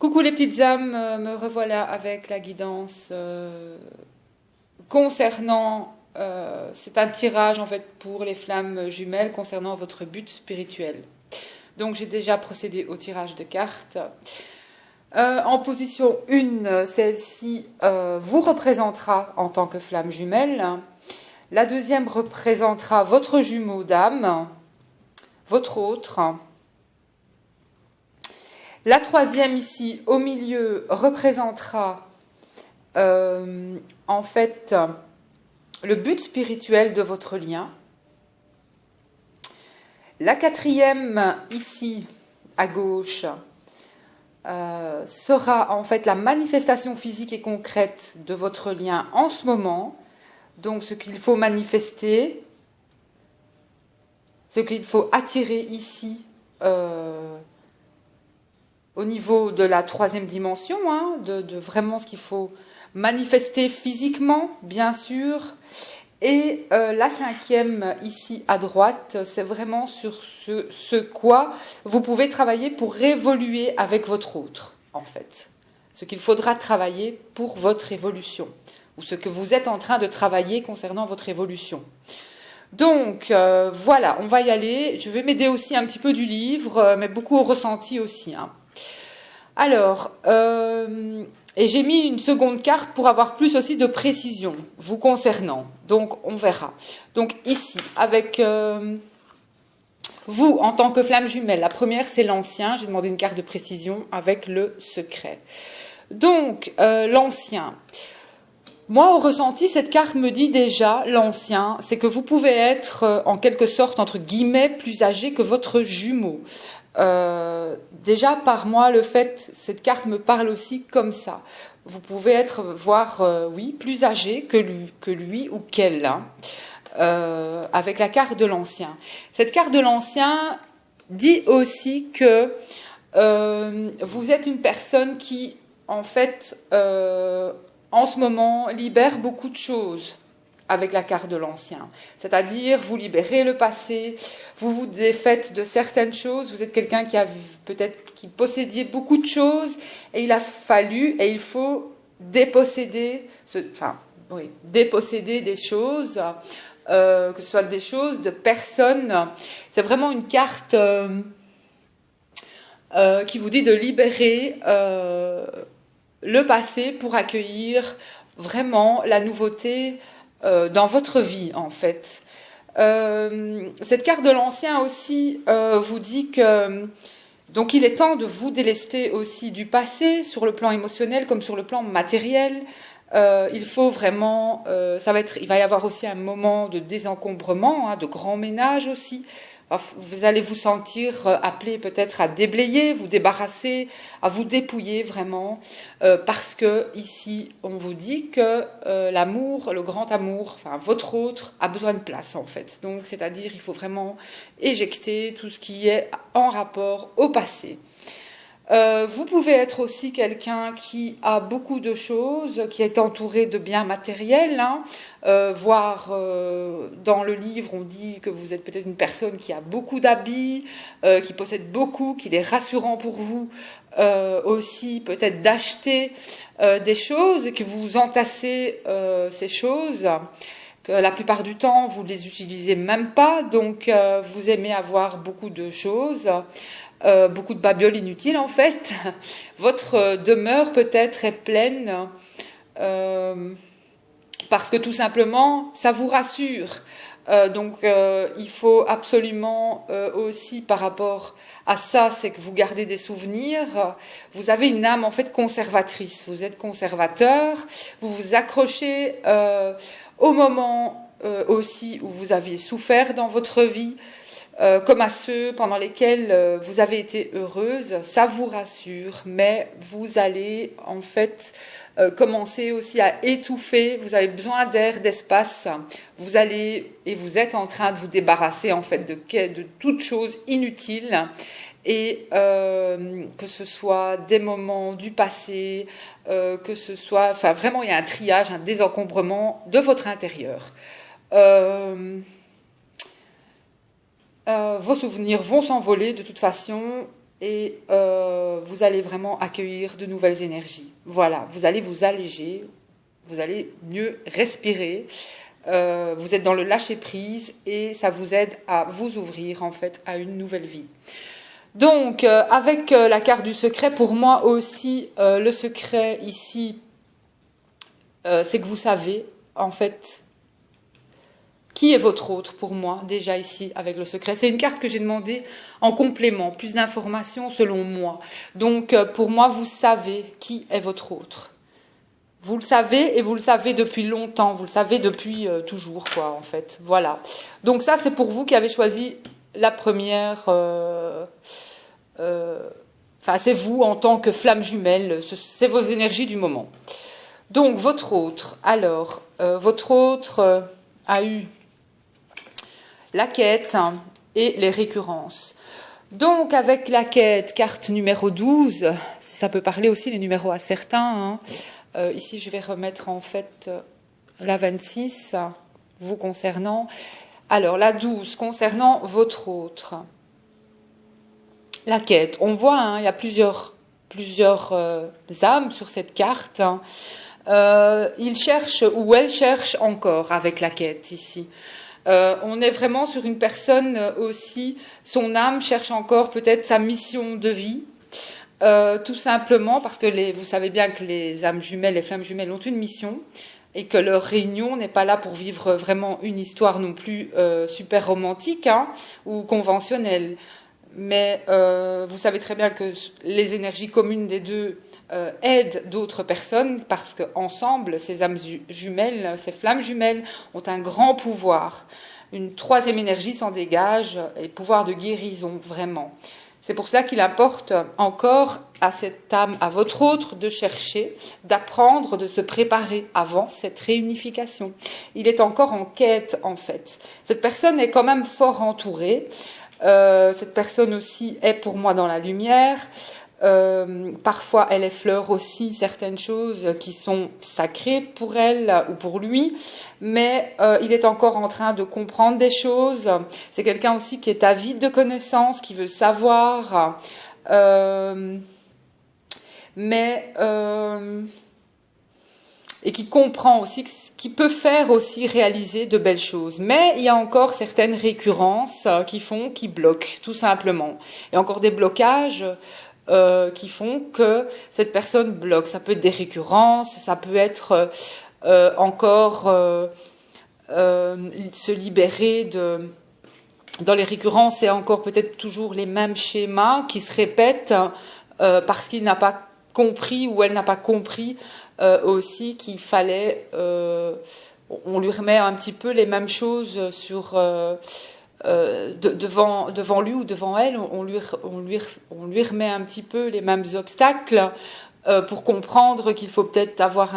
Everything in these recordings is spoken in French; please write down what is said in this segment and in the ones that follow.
Coucou les petites âmes, me revoilà avec la guidance concernant, c'est un tirage en fait pour les flammes jumelles concernant votre but spirituel. Donc j'ai déjà procédé au tirage de cartes. En position 1, celle-ci vous représentera en tant que flamme jumelle. La deuxième représentera votre jumeau d'âme, votre autre. La troisième ici, au milieu, représentera en fait le but spirituel de votre lien. La quatrième, ici, à gauche, sera en fait la manifestation physique et concrète de votre lien en ce moment. Donc ce qu'il faut manifester, ce qu'il faut attirer ici, au niveau de la troisième dimension, de vraiment ce qu'il faut manifester physiquement, bien sûr. Et la cinquième, ici à droite, c'est vraiment sur ce quoi vous pouvez travailler pour évoluer avec votre autre, en fait. Ce qu'il faudra travailler pour votre évolution, ou ce que vous êtes en train de travailler concernant votre évolution. Donc, voilà, on va y aller. Je vais m'aider aussi un petit peu du livre, mais beaucoup au ressenti aussi, Alors, et j'ai mis une seconde carte pour avoir plus aussi de précision vous concernant. Donc, on verra. Donc, ici, avec vous, en tant que flamme jumelle, la première, c'est l'ancien. J'ai demandé une carte de précision avec le secret. Donc, l'ancien. Moi, au ressenti, cette carte me dit déjà, l'ancien, c'est que vous pouvez être, en quelque sorte, entre guillemets, plus âgé que votre jumeau. Déjà par moi le fait, cette carte me parle aussi comme ça. Vous pouvez être, oui, plus âgé que lui ou qu'elle, avec la carte de l'ancien. Cette carte de l'ancien dit aussi que vous êtes une personne qui, en fait, en ce moment, libère beaucoup de choses. Avec la carte de l'ancien. C'est-à-dire, vous libérez le passé, vous vous défaites de certaines choses, vous êtes quelqu'un qui a peut-être qui possédait beaucoup de choses, et il faut déposséder, déposséder des choses, que ce soit des choses, de personnes. C'est vraiment une carte qui vous dit de libérer le passé pour accueillir vraiment la nouveauté dans votre vie, en fait. Cette carte de l'ancien aussi vous dit que donc il est temps de vous délester aussi du passé sur le plan émotionnel comme sur le plan matériel. Il faut vraiment, il va y avoir aussi un moment de désencombrement, de grand ménage aussi. Vous allez vous sentir appelé peut-être à déblayer, vous débarrasser, à vous dépouiller vraiment, parce que ici on vous dit que l'amour, le grand amour, enfin votre autre, a besoin de place en fait. Donc c'est-à-dire il faut vraiment éjecter tout ce qui est en rapport au passé. Vous pouvez être aussi quelqu'un qui a beaucoup de choses, qui est entouré de biens matériels, voire dans le livre on dit que vous êtes peut-être une personne qui a beaucoup d'habits, qui possède beaucoup, qu'il est rassurant pour vous aussi peut-être d'acheter des choses, que vous entassez ces choses, que la plupart du temps vous ne les utilisez même pas, donc vous aimez avoir beaucoup de choses. Beaucoup de babioles inutiles en fait. Votre demeure peut-être est pleine parce que tout simplement ça vous rassure. Donc il faut absolument aussi par rapport à ça, c'est que vous gardez des souvenirs. Vous avez une âme en fait conservatrice. Vous êtes conservateur. Vous vous accrochez au moment aussi où vous aviez souffert dans votre vie. Comme à ceux pendant lesquels vous avez été heureuse, ça vous rassure, mais vous allez en fait commencer aussi à étouffer, vous avez besoin d'air, d'espace, vous allez et vous êtes en train de vous débarrasser en fait de toutes choses inutiles et que ce soit des moments du passé, que ce soit, enfin vraiment il y a un triage, un désencombrement de votre intérieur. Vos souvenirs vont s'envoler de toute façon et vous allez vraiment accueillir de nouvelles énergies. Voilà, vous allez vous alléger, vous allez mieux respirer, vous êtes dans le lâcher-prise et ça vous aide à vous ouvrir en fait à une nouvelle vie. Donc, avec la carte du secret, pour moi aussi, le secret ici, c'est que vous savez, en fait, qui est votre autre pour moi, déjà ici, avec le secret. C'est une carte que j'ai demandé en complément, plus d'informations selon moi. Donc, pour moi, vous savez qui est votre autre. Vous le savez, et vous le savez depuis longtemps, vous le savez depuis toujours, quoi, en fait. Voilà. Donc ça, c'est pour vous qui avez choisi la première... c'est vous en tant que flamme jumelle, c'est vos énergies du moment. Donc, votre autre. Alors, votre autre a eu la quête et les récurrences. Donc, avec la quête, carte numéro 12, ça peut parler aussi les numéros à certains. Ici, je vais remettre en fait la 26, vous concernant. Alors, la 12, concernant votre autre. La quête, on voit, il y a plusieurs âmes sur cette carte. Il cherche, ou elle cherche encore avec la quête ici. On est vraiment sur une personne aussi, son âme cherche encore peut-être sa mission de vie, tout simplement parce que vous savez bien que les âmes jumelles, les flammes jumelles ont une mission et que leur réunion n'est pas là pour vivre vraiment une histoire non plus super romantique ou conventionnelle. Mais vous savez très bien que les énergies communes des deux aident d'autres personnes parce qu'ensemble, ces âmes jumelles, ces flammes jumelles ont un grand pouvoir. Une troisième énergie s'en dégage et pouvoir de guérison, vraiment. C'est pour cela qu'il importe encore à cette âme, à votre autre, de chercher, d'apprendre, de se préparer avant cette réunification. Il est encore en quête, en fait. Cette personne est quand même fort entourée. Cette personne aussi est pour moi dans la lumière. Parfois, elle effleure aussi certaines choses qui sont sacrées pour elle ou pour lui, mais il est encore en train de comprendre des choses. C'est quelqu'un aussi qui est avide de connaissances, qui veut savoir, et qui comprend aussi, qui peut faire aussi réaliser de belles choses. Mais il y a encore certaines récurrences qui bloquent, tout simplement. Il y a encore des blocages qui font que cette personne bloque. Ça peut être des récurrences, ça peut être encore se libérer de... Dans les récurrences, c'est encore peut-être toujours les mêmes schémas qui se répètent parce qu'il n'a pas compris ou elle n'a pas compris aussi qu'il fallait... on lui remet un petit peu les mêmes choses sur... devant lui ou devant elle, on lui remet un petit peu les mêmes obstacles pour comprendre qu'il faut peut-être avoir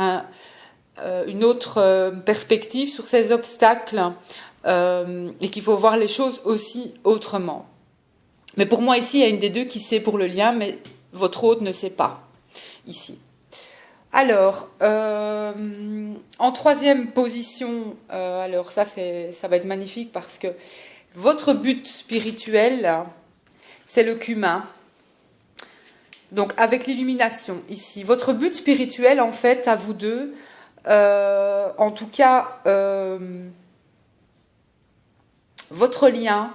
une autre perspective sur ces obstacles et qu'il faut voir les choses aussi autrement. Mais pour moi ici, il y a une des deux qui sait pour le lien, mais votre autre ne sait pas ici. Alors, en troisième position, alors ça va être magnifique parce que votre but spirituel, c'est le cumin. Donc, avec l'illumination ici. Votre but spirituel, en fait, à vous deux, en tout cas, votre lien,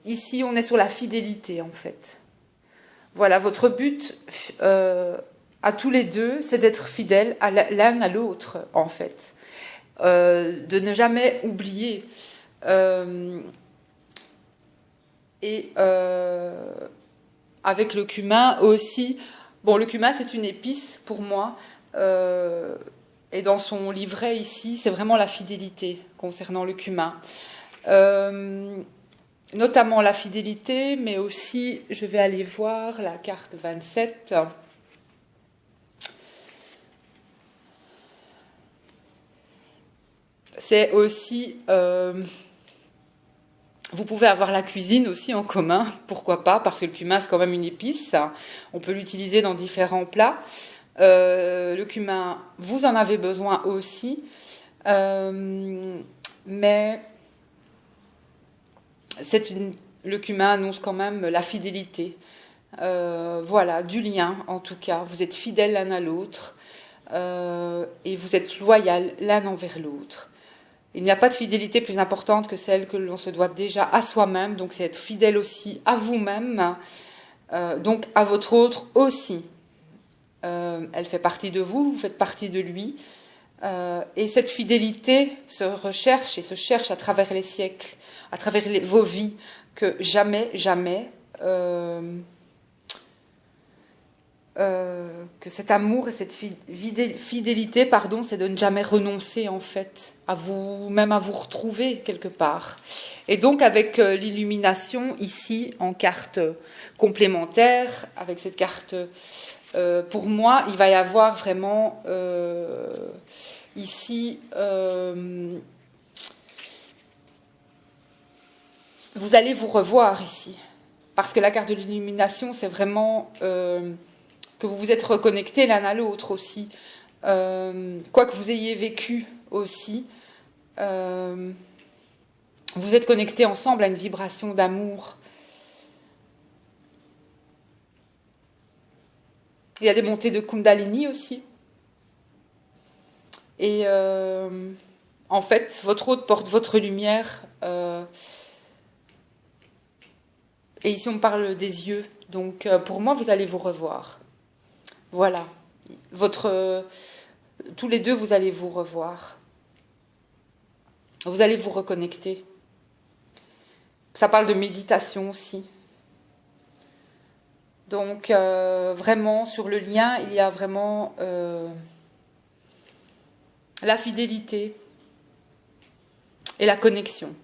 ici, on est sur la fidélité, en fait. Voilà, votre but à tous les deux, c'est d'être fidèles l'un à l'autre, en fait. De ne jamais oublier... avec le cumin aussi. Bon, le cumin, c'est une épice pour moi. Et dans son livret ici, c'est vraiment la fidélité concernant le cumin. Notamment la fidélité, mais aussi, je vais aller voir la carte 27. C'est aussi... vous pouvez avoir la cuisine aussi en commun, pourquoi pas, parce que le cumin, c'est quand même une épice. On peut l'utiliser dans différents plats. Le cumin, vous en avez besoin aussi. Mais le cumin annonce quand même la fidélité. voilà, du lien en tout cas. Vous êtes fidèles l'un à l'autre et vous êtes loyaux l'un envers l'autre. Il n'y a pas de fidélité plus importante que celle que l'on se doit déjà à soi-même, donc c'est être fidèle aussi à vous-même, donc à votre autre aussi. Elle fait partie de vous, vous faites partie de lui, et cette fidélité se recherche et se cherche à travers les siècles, à travers vos vies, que jamais, que cet amour et cette fidélité, pardon, c'est de ne jamais renoncer en fait à vous, même à vous retrouver quelque part. Et donc avec l'illumination ici en carte complémentaire, avec cette carte, pour moi, il va y avoir vraiment ici, vous allez vous revoir ici, parce que la carte de l'illumination, c'est vraiment que vous vous êtes reconnectés l'un à l'autre aussi, quoi que vous ayez vécu aussi, vous êtes connectés ensemble à une vibration d'amour. Il y a des montées de Kundalini aussi. Et en fait, votre autre porte votre lumière. Et ici, on parle des yeux. Donc, pour moi, vous allez vous revoir. Voilà. Tous les deux, vous allez vous revoir. Vous allez vous reconnecter. Ça parle de méditation aussi. Donc, vraiment, sur le lien, il y a vraiment la fidélité et la connexion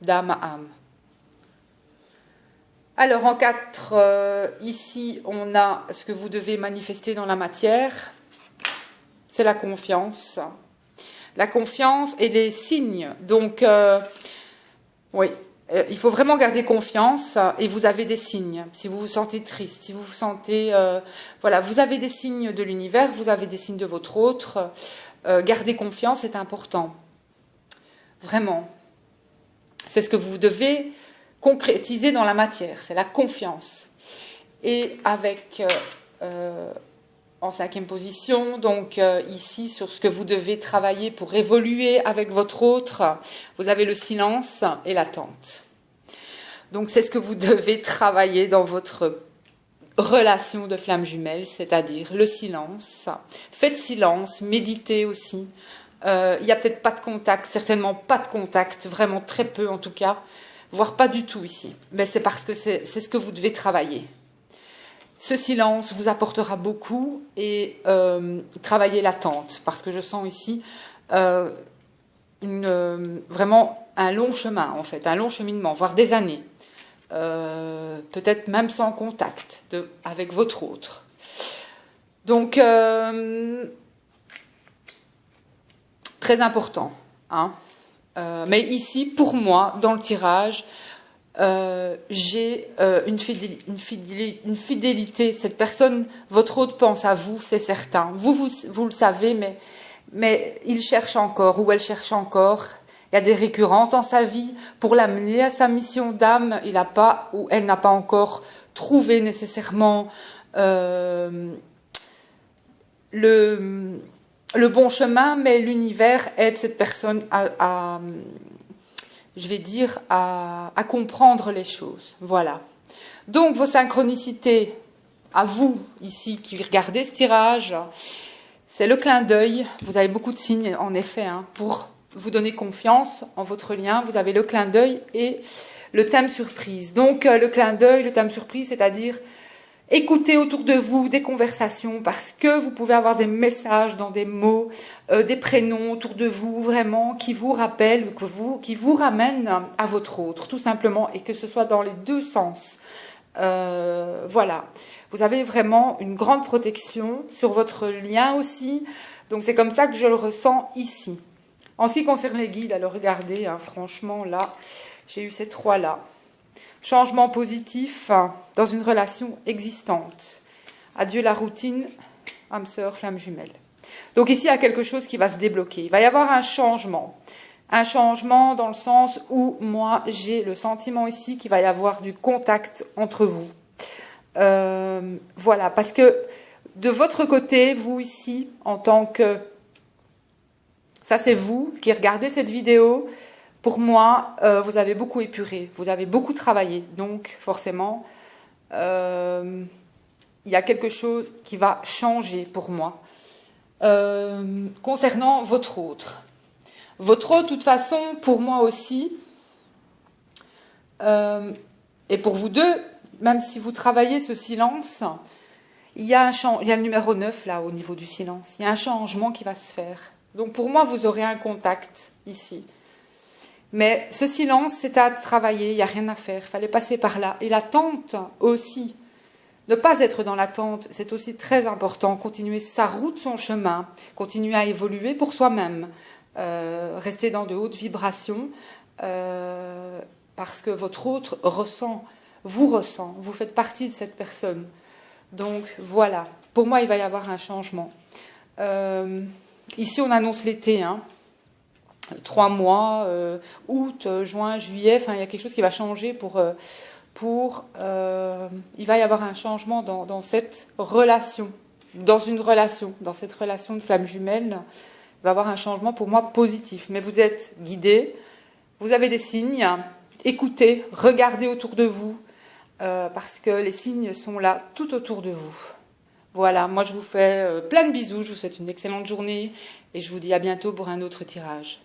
d'âme à âme. Alors, en 4, ici, on a ce que vous devez manifester dans la matière. C'est la confiance. La confiance et les signes. Donc, oui, il faut vraiment garder confiance et vous avez des signes. Si vous vous sentez triste, si vous vous sentez... voilà, vous avez des signes de l'univers, vous avez des signes de votre autre. Garder confiance est important. Vraiment. C'est ce que vous devez concrétiser dans la matière, c'est la confiance. Et avec, en 5e position, donc ici, sur ce que vous devez travailler pour évoluer avec votre autre, vous avez le silence et l'attente. Donc c'est ce que vous devez travailler dans votre relation de flamme jumelle, c'est-à-dire le silence. Faites silence, méditez aussi. Il n'y a peut-être pas de contact, certainement pas de contact, vraiment très peu en tout cas, voire pas du tout ici. Mais c'est parce que c'est ce que vous devez travailler. Ce silence vous apportera beaucoup et travaillez l'attente, parce que je sens ici vraiment un long chemin, en fait, un long cheminement, voire des années. Peut-être même sans contact avec votre autre. Donc, très important, hein. Mais ici, pour moi, dans le tirage, j'ai une fidélité. Cette personne, votre autre pense à vous, c'est certain. Vous le savez, mais il cherche encore, ou elle cherche encore. Il y a des récurrences dans sa vie. Pour l'amener à sa mission d'âme, il n'a pas, ou elle n'a pas encore trouvé nécessairement le bon chemin, mais l'univers aide cette personne à comprendre les choses. Voilà. Donc, vos synchronicités, à vous, ici, qui regardez ce tirage, c'est le clin d'œil. Vous avez beaucoup de signes, en effet, hein, pour vous donner confiance en votre lien. Vous avez le clin d'œil et le thème surprise. Donc, le clin d'œil, le thème surprise, c'est-à-dire écoutez autour de vous des conversations, parce que vous pouvez avoir des messages dans des mots, des prénoms autour de vous, vraiment, qui vous rappellent, qui vous ramènent à votre autre, tout simplement, et que ce soit dans les deux sens. Voilà. Vous avez vraiment une grande protection sur votre lien aussi. Donc c'est comme ça que je le ressens ici. En ce qui concerne les guides, alors regardez, hein, franchement, là, j'ai eu ces 3-là. Changement positif dans une relation existante. Adieu la routine, âme sœur, flamme jumelle. Donc ici, il y a quelque chose qui va se débloquer. Il va y avoir un changement. Un changement dans le sens où moi, j'ai le sentiment ici qu'il va y avoir du contact entre vous. Voilà, parce que de votre côté, vous ici, en tant que... Ça, c'est vous qui regardez cette vidéo. Pour moi, vous avez beaucoup épuré, vous avez beaucoup travaillé. Donc, forcément, il y a quelque chose qui va changer pour moi. Concernant votre autre. Votre autre, de toute façon, pour moi aussi, et pour vous deux, même si vous travaillez ce silence, il y a le numéro 9 là, au niveau du silence. Il y a un changement qui va se faire. Donc pour moi, vous aurez un contact ici. Mais ce silence, c'est à travailler, il n'y a rien à faire. Il fallait passer par là. Et l'attente aussi. Ne pas être dans l'attente, c'est aussi très important. Continuer sa route, son chemin. Continuer à évoluer pour soi-même. Rester dans de hautes vibrations. Parce que votre autre ressent. Vous faites partie de cette personne. Donc voilà, pour moi il va y avoir un changement. Ici on annonce l'été, 3 mois, août, juin, juillet, il y a quelque chose qui va changer il va y avoir un changement dans cette relation, dans cette relation de flamme jumelle, il va y avoir un changement pour moi positif. Mais vous êtes guidés, vous avez des signes, écoutez, regardez autour de vous, parce que les signes sont là tout autour de vous. Voilà, moi je vous fais plein de bisous, je vous souhaite une excellente journée et je vous dis à bientôt pour un autre tirage.